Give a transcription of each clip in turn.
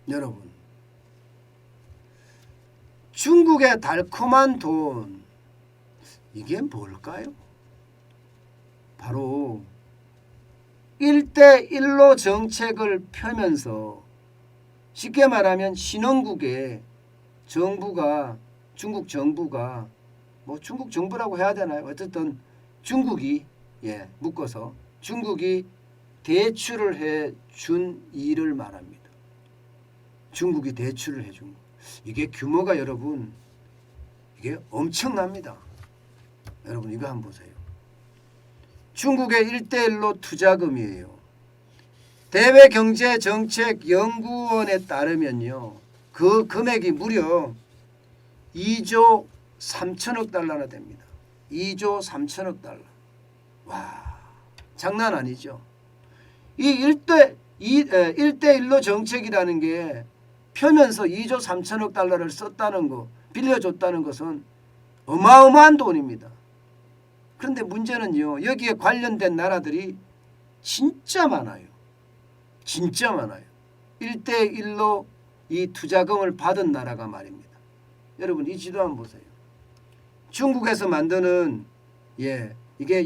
여러분, 중국의 달콤한 돈, 이게 뭘까요? 바로 1대1로 정책을 펴면서 쉽게 말하면 신흥국의 정부가, 중국 정부가, 뭐 중국 정부라고 해야 되나요? 어쨌든 중국이, 묶어서 중국이 대출을 해 준 일을 말합니다. 중국이 대출을 해준 거. 이게 규모가 여러분, 이게 엄청납니다. 여러분 이거 한번 보세요. 중국의 1대1로 투자금이에요. 대외경제정책연구원에 따르면요, 그 금액이 무려 2조 3천억 달러나 됩니다. 2조 3천억 달러. 와, 장난 아니죠. 이 1대1로 정책이라는 게 펴면서 2조 3천억 달러를 썼다는 거, 빌려줬다는 것은 어마어마한 돈입니다. 그런데 문제는요, 여기에 관련된 나라들이 진짜 많아요. 진짜 많아요. 1대1로 이 투자금을 받은 나라가 말입니다. 여러분 이 지도 한번 보세요. 중국에서 만드는, 이게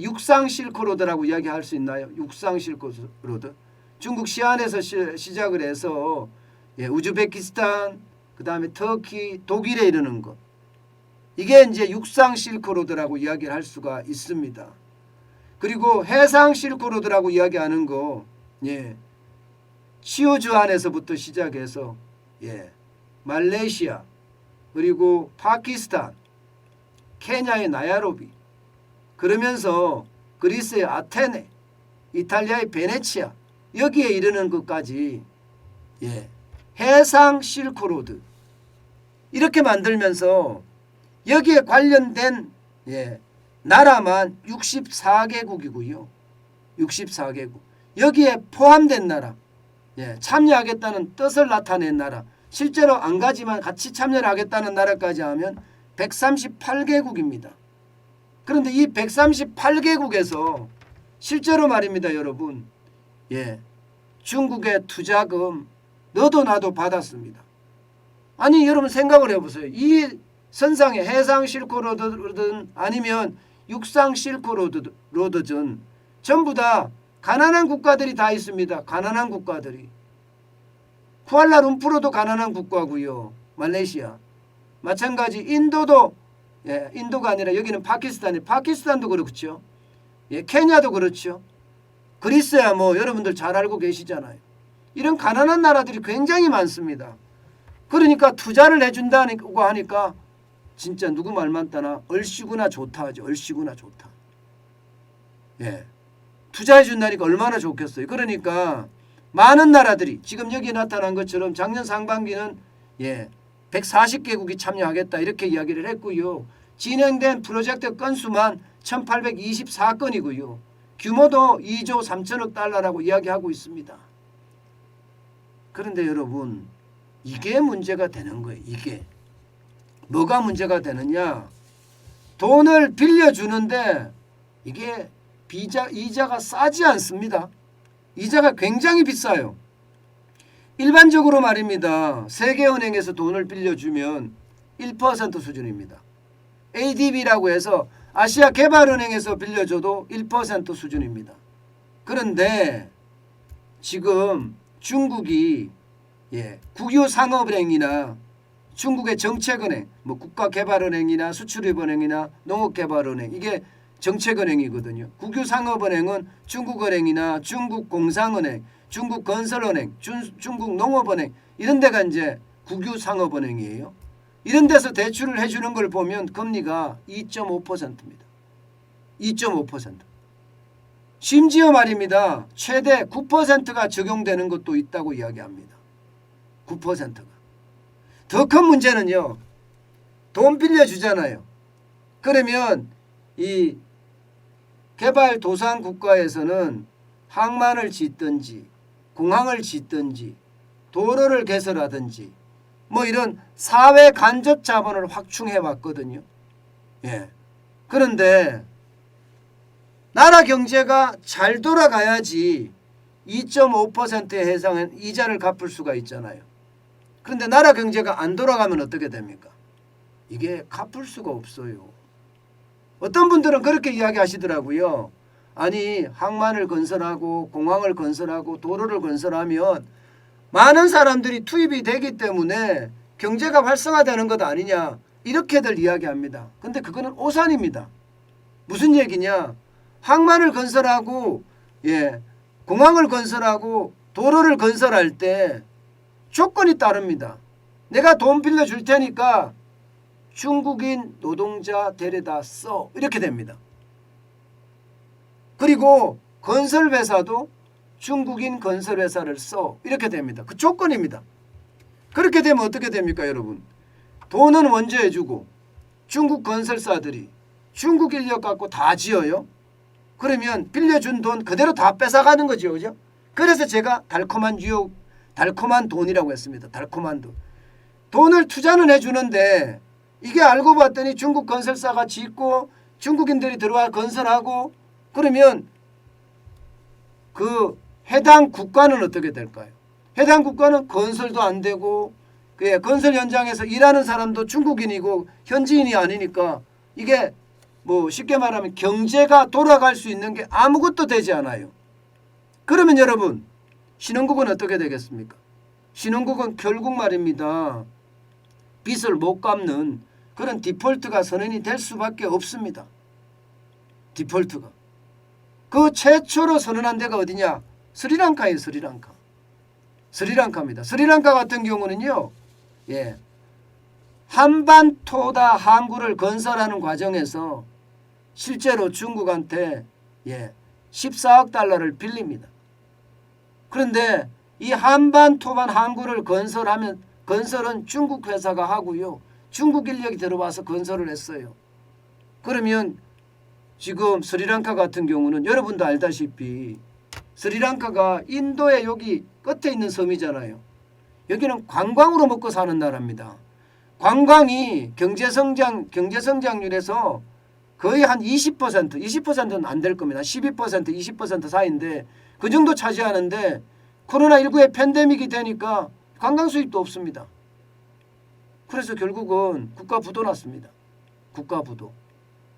육상 실크로드라고 이야기할 수 있나요? 육상 실크로드. 중국 시안에서 시작을 해서 우즈베키스탄, 그 다음에 터키, 독일에 이르는 것. 이게 이제 육상 실크로드라고 이야기를 할 수가 있습니다. 그리고 해상 실크로드라고 이야기하는 거, 시우주안에서부터 시작해서 말레이시아, 그리고 파키스탄, 케냐의 나야로비, 그러면서 그리스의 아테네, 이탈리아의 베네치아, 여기에 이르는 것까지 해상 실크로드 이렇게 만들면서 여기에 관련된 나라만 64개국이고요. 64개국. 여기에 포함된 나라, 참여하겠다는 뜻을 나타낸 나라, 실제로 안 가지만 같이 참여를 하겠다는 나라까지 하면 138개국입니다. 그런데 이 138개국에서 실제로 말입니다, 여러분. 중국의 투자금 너도 나도 받았습니다. 아니 여러분 생각을 해보세요. 이 선상에 해상 실크로드든 아니면 육상 실크로드든 전부 다 가난한 국가들이 다 있습니다. 가난한 국가들이. 쿠알라룸푸르도 가난한 국가고요. 말레이시아. 마찬가지 인도도, 인도가 아니라 여기는 파키스탄도 그렇죠. 케냐도 그렇죠. 그리스야 뭐 여러분들 잘 알고 계시잖아요. 이런 가난한 나라들이 굉장히 많습니다. 그러니까 투자를 해준다고 하니까 진짜 누구 말만 따나 얼씨구나 좋다 하죠. 얼씨구나 좋다. 투자해 준다니까 얼마나 좋겠어요. 그러니까 많은 나라들이 지금 여기 나타난 것처럼 작년 상반기는 140개국이 참여하겠다 이렇게 이야기를 했고요. 진행된 프로젝트 건수만 1824건이고요. 규모도 2조 3천억 달러라고 이야기하고 있습니다. 그런데 여러분 이게 문제가 되는 거예요. 이게. 뭐가 문제가 되느냐. 돈을 빌려주는데 이게 이자가 싸지 않습니다. 이자가 굉장히 비싸요. 일반적으로 말입니다. 세계은행에서 돈을 빌려주면 1% 수준입니다. ADB라고 해서 아시아개발은행에서 빌려줘도 1% 수준입니다. 그런데 지금 중국이 국유상업은행이나 중국의 정책은행, 뭐 국가개발은행이나 수출입은행이나 농업개발은행 이게 정책은행이거든요. 국유상업은행은 중국은행이나 중국공상은행, 중국건설은행, 중국농업은행 이런 데가 이제 국유상업은행이에요. 이런 데서 대출을 해주는 걸 보면 금리가 2.5%입니다. 2.5%. 심지어 말입니다. 최대 9%가 적용되는 것도 있다고 이야기합니다. 9%가. 더 큰 문제는요. 돈 빌려주잖아요. 그러면 이 개발도상 국가에서는 항만을 짓든지 공항을 짓든지 도로를 개설하든지 뭐 이런 사회 간접 자본을 확충해 왔거든요. 그런데 나라 경제가 잘 돌아가야지 2.5%에 해당한 이자를 갚을 수가 있잖아요. 그런데 나라 경제가 안 돌아가면 어떻게 됩니까? 이게 갚을 수가 없어요. 어떤 분들은 그렇게 이야기하시더라고요. 아니 항만을 건설하고 공항을 건설하고 도로를 건설하면 많은 사람들이 투입이 되기 때문에 경제가 활성화되는 것 아니냐 이렇게들 이야기합니다. 근데 그거는 오산입니다. 무슨 얘기냐? 항만을 건설하고 공항을 건설하고 도로를 건설할 때 조건이 따릅니다. 내가 돈 빌려줄 테니까 중국인 노동자 데려다 써 이렇게 됩니다. 그리고 건설회사도 중국인 건설회사를 써 이렇게 됩니다. 그 조건입니다. 그렇게 되면 어떻게 됩니까 여러분? 돈은 먼저 해주고 중국 건설사들이 중국 인력 갖고 다 지어요. 그러면 빌려준 돈 그대로 다 뺏어가는 거죠. 그죠? 그래서 제가 달콤한 유혹, 달콤한 돈이라고 했습니다. 달콤한 돈. 돈을 투자는 해주는데 이게 알고 봤더니 중국 건설사가 짓고 중국인들이 들어와 건설하고 그러면 그 해당 국가는 어떻게 될까요? 해당 국가는 건설도 안 되고 건설 현장에서 일하는 사람도 중국인이고 현지인이 아니니까 이게 뭐 쉽게 말하면 경제가 돌아갈 수 있는 게 아무것도 되지 않아요. 그러면 여러분 신흥국은 어떻게 되겠습니까? 신흥국은 결국 말입니다. 빚을 못 갚는 그런 디폴트가 선언이 될 수밖에 없습니다. 디폴트가. 그 최초로 선언한 데가 어디냐? 스리랑카예요. 스리랑카. 스리랑카입니다. 스리랑카 같은 경우는요. 한반토다 항구를 건설하는 과정에서 실제로 중국한테 14억 달러를 빌립니다. 그런데 이 한반토반 항구를 건설은 중국 회사가 하고요. 중국 인력이 들어와서 건설을 했어요. 그러면 지금 스리랑카 같은 경우는 여러분도 알다시피 스리랑카가 인도의 여기 끝에 있는 섬이잖아요. 여기는 관광으로 먹고 사는 나라입니다. 관광이 경제성장률에서 거의 한 20%는 안 될 겁니다. 12%, 20% 사이인데 그 정도 차지하는데 코로나19의 팬데믹이 되니까 관광 수입도 없습니다. 그래서 결국은 국가 부도 났습니다. 국가 부도.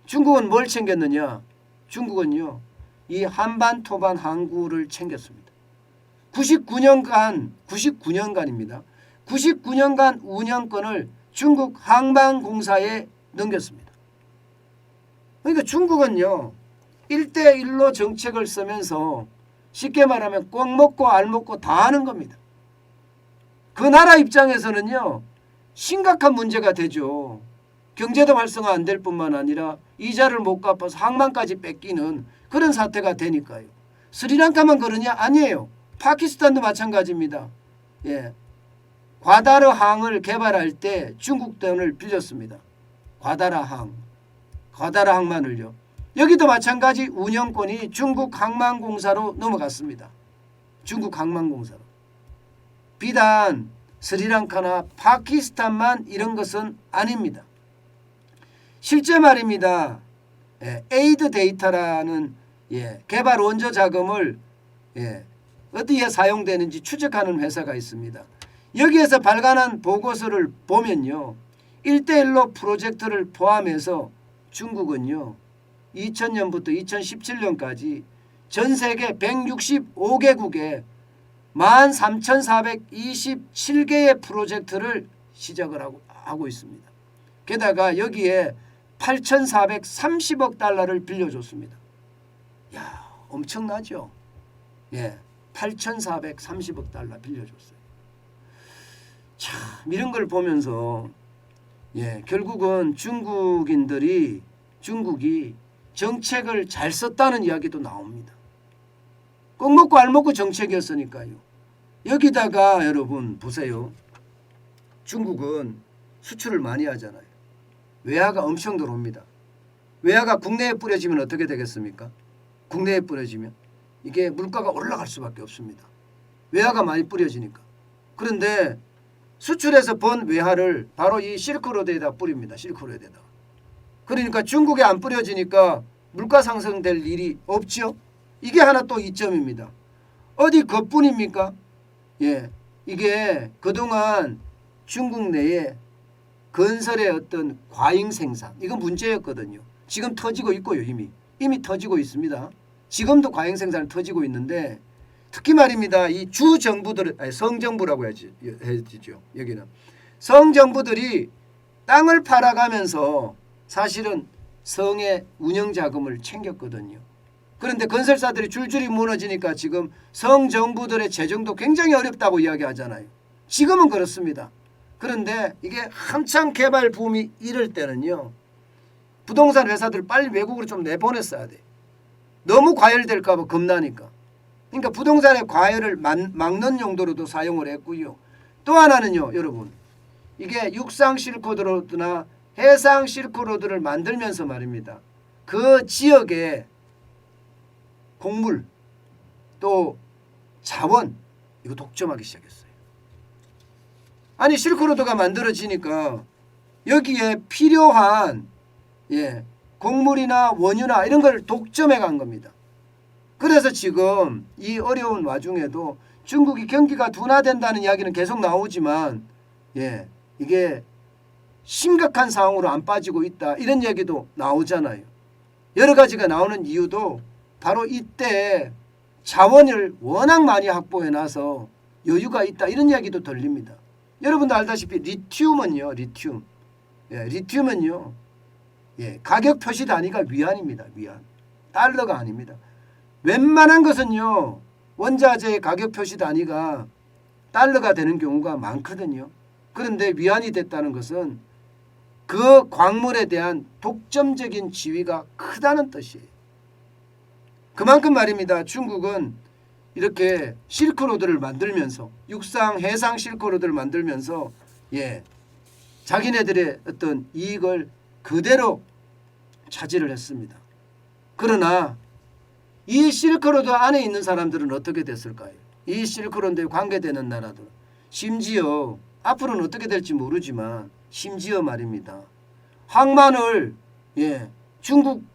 중국은 뭘 챙겼느냐? 중국은요. 이 한반토반 항구를 챙겼습니다. 99년간입니다. 99년간 운영권을 중국 항만공사에 넘겼습니다. 그러니까 중국은요. 1대1로 정책을 쓰면서 쉽게 말하면 꼭 먹고 알 먹고 다 하는 겁니다. 그 나라 입장에서는요. 심각한 문제가 되죠. 경제도 활성화 안 될 뿐만 아니라 이자를 못 갚아서 항만까지 뺏기는 그런 사태가 되니까요. 스리랑카만 그러냐? 아니에요. 파키스탄도 마찬가지입니다. 과다르 항을 개발할 때 중국 돈을 빌렸습니다. 과다르 항만을요. 여기도 마찬가지 운영권이 중국 항만공사로 넘어갔습니다. 중국 항만공사로. 비단 스리랑카나 파키스탄만 이런 것은 아닙니다. 실제 말입니다. 에이드 데이터라는 개발 원조 자금을 어디에 사용되는지 추적하는 회사가 있습니다. 여기에서 발간한 보고서를 보면요. 1대1로 프로젝트를 포함해서 중국은요. 2000년부터 2017년까지 전 세계 165개국에 13,427개의 프로젝트를 시작을 하고 있습니다. 게다가 여기에 8,430억 달러를 빌려줬습니다. 야, 엄청나죠? 8,430억 달러 빌려줬어요. 참 이런 걸 보면서 결국은 중국이 정책을 잘 썼다는 이야기도 나옵니다. 꼭 먹고 알 먹고 정책이었으니까요. 여기다가 여러분 보세요. 중국은 수출을 많이 하잖아요. 외화가 엄청 들어옵니다. 외화가 국내에 뿌려지면 어떻게 되겠습니까? 국내에 뿌려지면 이게 물가가 올라갈 수밖에 없습니다. 외화가 많이 뿌려지니까. 그런데 수출해서 번 외화를 바로 이 실크로드에다 뿌립니다. 실크로드에다. 그러니까 중국에 안 뿌려지니까 물가 상승될 일이 없죠. 이게 하나 또 이점입니다. 어디 그뿐입니까? 이게 그동안 중국 내에 건설의 어떤 과잉 생산 이건 문제였거든요. 지금 터지고 있고요. 이미 터지고 있습니다. 지금도 과잉 생산이 터지고 있는데 특히 말입니다. 이 주정부들 성정부라고 해야죠. 여기는 성정부들이 땅을 팔아가면서 사실은 성의 운영 자금을 챙겼거든요. 그런데 건설사들이 줄줄이 무너지니까 지금 성정부들의 재정도 굉장히 어렵다고 이야기하잖아요. 지금은 그렇습니다. 그런데 이게 한창 개발 붐이 이럴 때는요. 부동산 회사들을 빨리 외국으로 좀 내보냈어야 돼. 너무 과열될까 봐 겁나니까. 그러니까 부동산의 과열을 막는 용도로도 사용을 했고요. 또 하나는요. 여러분. 이게 육상 실크로드나 해상 실크로드를 만들면서 말입니다. 그 지역의 곡물 또 자원 이거 독점하기 시작했어요. 아니 실크로드가 만들어지니까 여기에 필요한 곡물이나 원유나 이런 걸 독점해 간 겁니다. 그래서 지금 이 어려운 와중에도 중국이 경기가 둔화된다는 이야기는 계속 나오지만 이게 심각한 상황으로 안 빠지고 있다 이런 얘기도 나오잖아요. 여러 가지가 나오는 이유도 바로 이때 자원을 워낙 많이 확보해놔서 여유가 있다 이런 이야기도 들립니다. 여러분도 알다시피 리튬은요. 리튬은요. 가격 표시 단위가 위안입니다. 위안. 달러가 아닙니다. 웬만한 것은요. 원자재의 가격 표시 단위가 달러가 되는 경우가 많거든요. 그런데 위안이 됐다는 것은 그 광물에 대한 독점적인 지위가 크다는 뜻이에요. 그만큼 말입니다. 중국은 이렇게 실크로드를 만들면서 육상, 해상 실크로드를 만들면서 자기네들의 어떤 이익을 그대로 차지를 했습니다. 그러나 이 실크로드 안에 있는 사람들은 어떻게 됐을까요? 이 실크로드에 관계되는 나라들 심지어 앞으로는 어떻게 될지 모르지만 심지어 말입니다. 항만을 중국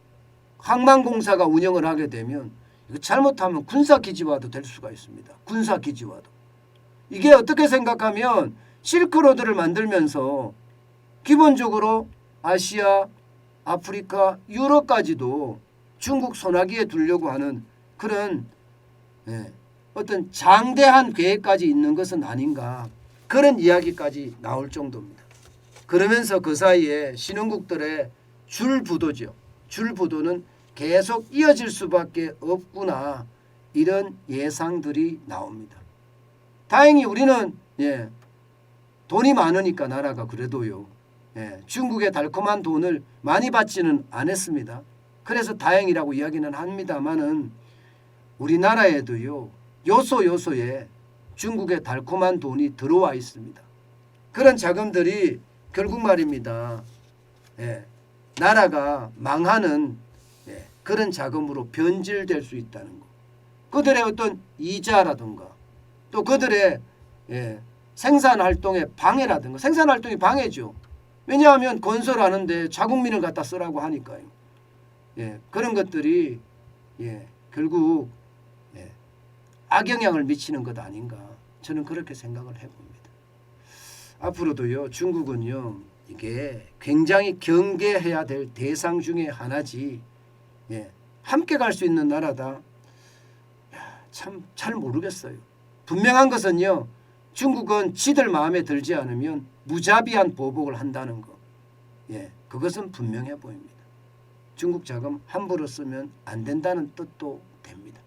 항만공사가 운영을 하게 되면 이거 잘못하면 군사기지화도 될 수가 있습니다. 군사기지화도. 이게 어떻게 생각하면 실크로드를 만들면서 기본적으로 아시아, 아프리카, 유럽까지도 중국 손아귀에 두려고 하는 그런 어떤 장대한 계획까지 있는 것은 아닌가 그런 이야기까지 나올 정도입니다. 그러면서 그 사이에 신흥국들의 줄부도죠. 줄부도는 계속 이어질 수밖에 없구나 이런 예상들이 나옵니다. 다행히 우리는 돈이 많으니까 나라가 그래도요. 중국의 달콤한 돈을 많이 받지는 않았습니다. 그래서 다행이라고 이야기는 합니다만은 우리나라에도요. 요소요소에 중국의 달콤한 돈이 들어와 있습니다. 그런 자금들이 결국 말입니다. 나라가 망하는 그런 자금으로 변질될 수 있다는 거. 그들의 어떤 이자라든가 또 그들의 생산활동의 방해라든가 생산활동이 방해죠. 왜냐하면 건설하는데 자국민을 갖다 쓰라고 하니까요. 그런 것들이 결국 악영향을 미치는 것 아닌가 저는 그렇게 생각을 해봅니다. 앞으로도요 중국은요 이게 굉장히 경계해야 될 대상 중에 하나지 함께 갈 수 있는 나라다. 참 잘 모르겠어요. 분명한 것은요 중국은 지들 마음에 들지 않으면 무자비한 보복을 한다는 거. 그것은 분명해 보입니다. 중국 자금 함부로 쓰면 안 된다는 뜻도 됩니다.